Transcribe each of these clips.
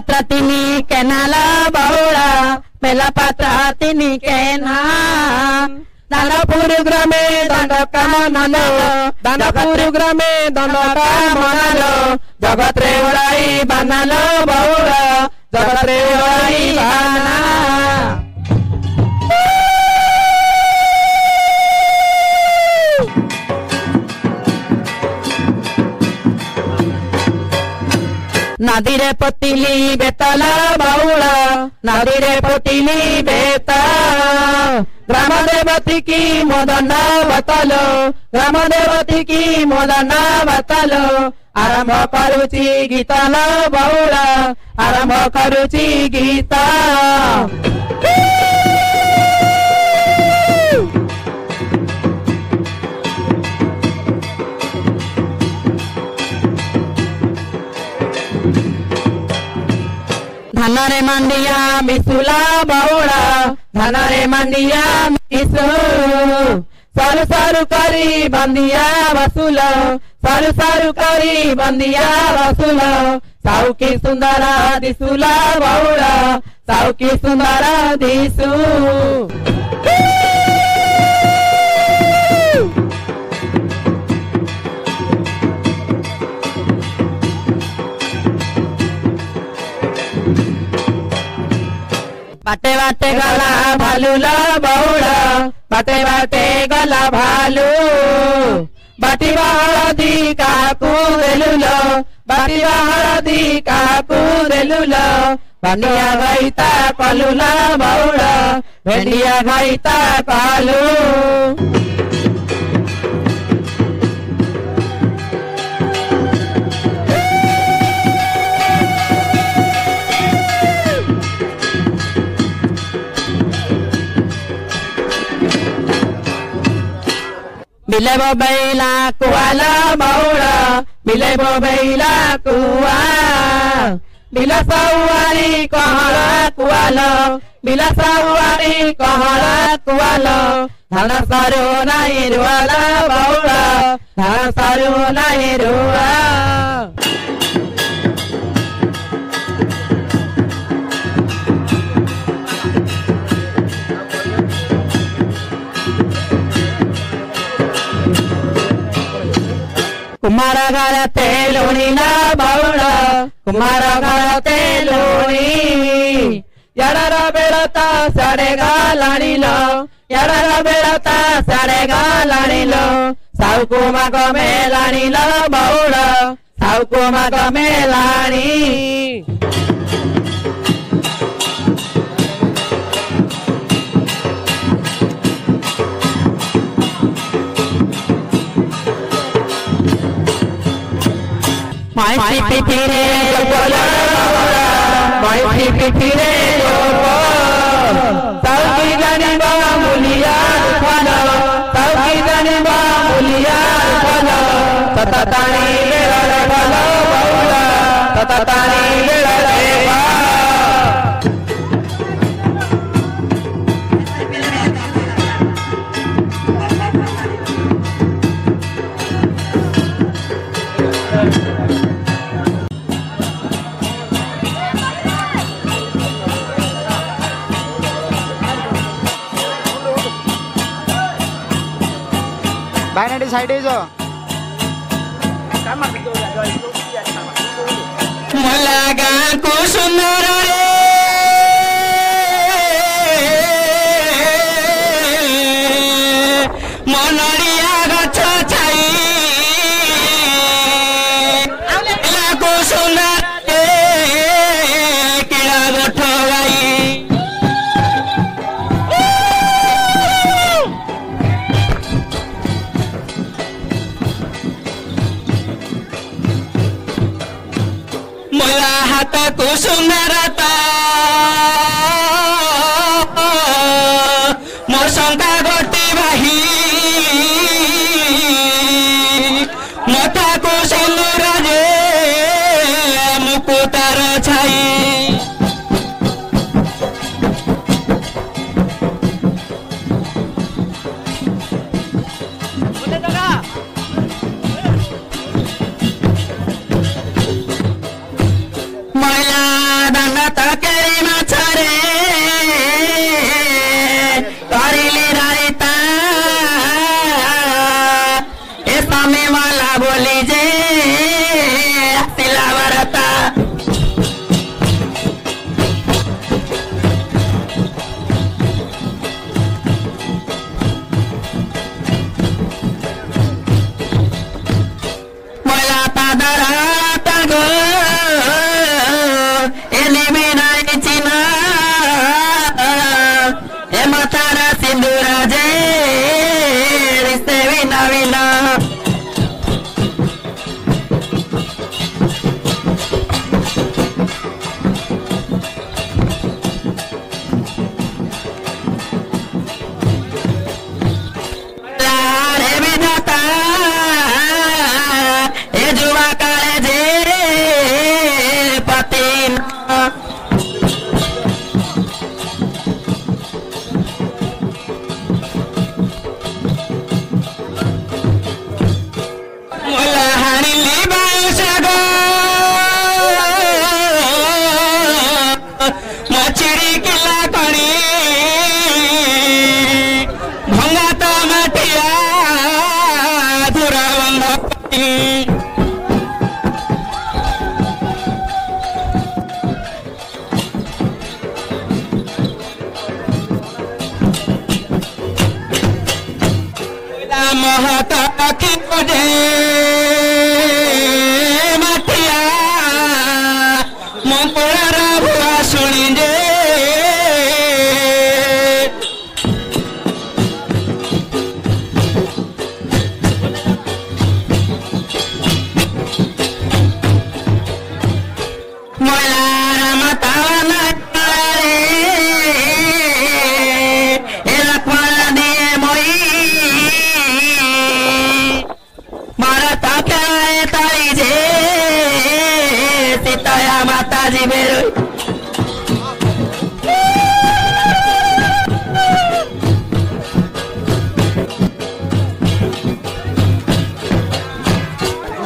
patra tini kenala bahula mela patra tini kena Dandapur grame dandaka manalo Dandapur grame dandaka manalo Jagatre urai banalo bahula Jagatre urai bana Nadire potili betala baula Nadire potili beta Grama devati ki modana batalo Grama devati ki modana batalo Arambha karuchi gita la baula Arambha karuchi gita Dhanare mandiya misula baula Dhanare mandiya misu Saru saru kari bandiya vasula Saru saru kari bandiya vasula Sauki sundara disula baula Sauki sundara disu Bate bate gala bhalu la baula Bate bate gala bhalu Bati baharadi kaku delulo Bati baharadi kaku delulo Bandiya gaita kalula baula Vendiya gaita kalu Bilebo beila kuala baula Bilebo beila kuala Bila sawari kahara kuala Bila sawari kahara kuala Dhana saru nahi ruala baula Dhana saru nahi ruala Kumara gara teloni la baula Kumara gara teloni Yarara belata sarega lanilo Yarara belata sarega lanilo Saukuma game lanilo baula Saukuma game lani Mai pitire jopala Mai pitire jopala Sauki jani ba mulia rupala Sauki jani ba mulia rupala Tatatani mera rupala baula Tatatani mera reva Baik di side itu. Malaga kusumara monoria gacha chai ila kusumara kila gotho gai Mola hata kusumarata Mosongka goti bahi Mata kusumuraje Mukutara chai Mola दान तकेरी माछरे करिली राइता ए समय वाला बोली जे आसिला बरता मला पादरा तगो एने बिनाई चिना ए मतारा सिंदूरा जे रिश्ते विना विना रे विधाता ए जुवा काले जे पतिन मोला हानिली बासगो मछरी किला कणी भंगा तो मटिया धुरा बंधपी महता की बजे मटिया मुपड़ा भुआ सुनी जे मोला मता रे ए लखवाला दिए मोई मारता प्यारे ताई जे सीताया माता जी मेरो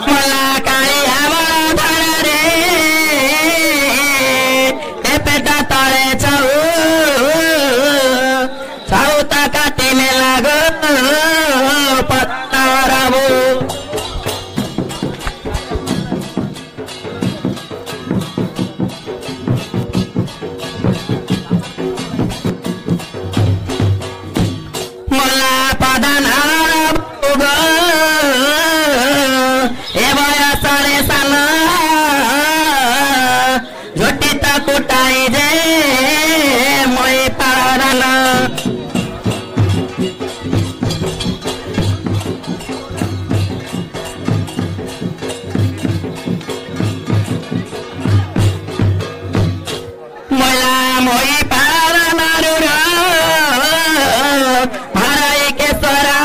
मला काळी आवा धरा रे ए पेटा ताळे चाऊ ताकातीने लागो पत्ता राबू मला पदाना ग ए वयसरे साना झोटीत कुटाई जे मोई पाराना मला मोई पाराना रुरा भराई के स्वरा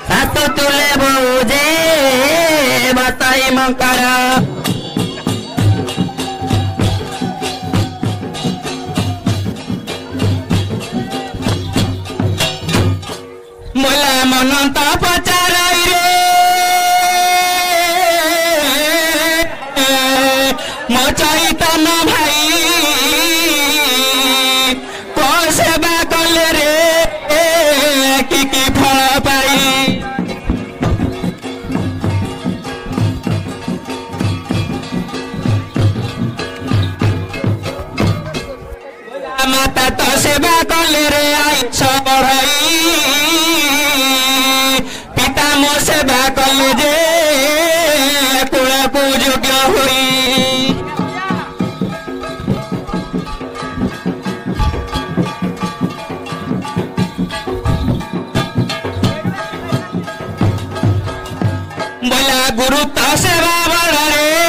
सासु तुले बोजे बसाई मंकरा मोला मनंत पचाराई रे मो चैतन भाई कौन सेवा कले रे की फल पाई माता तो सेवा कले रे आइछ बढ़ाई पिता मो सेवा कले जे कुलकु योग्य हुई बोला गुरु तो सेवा बड़ा रे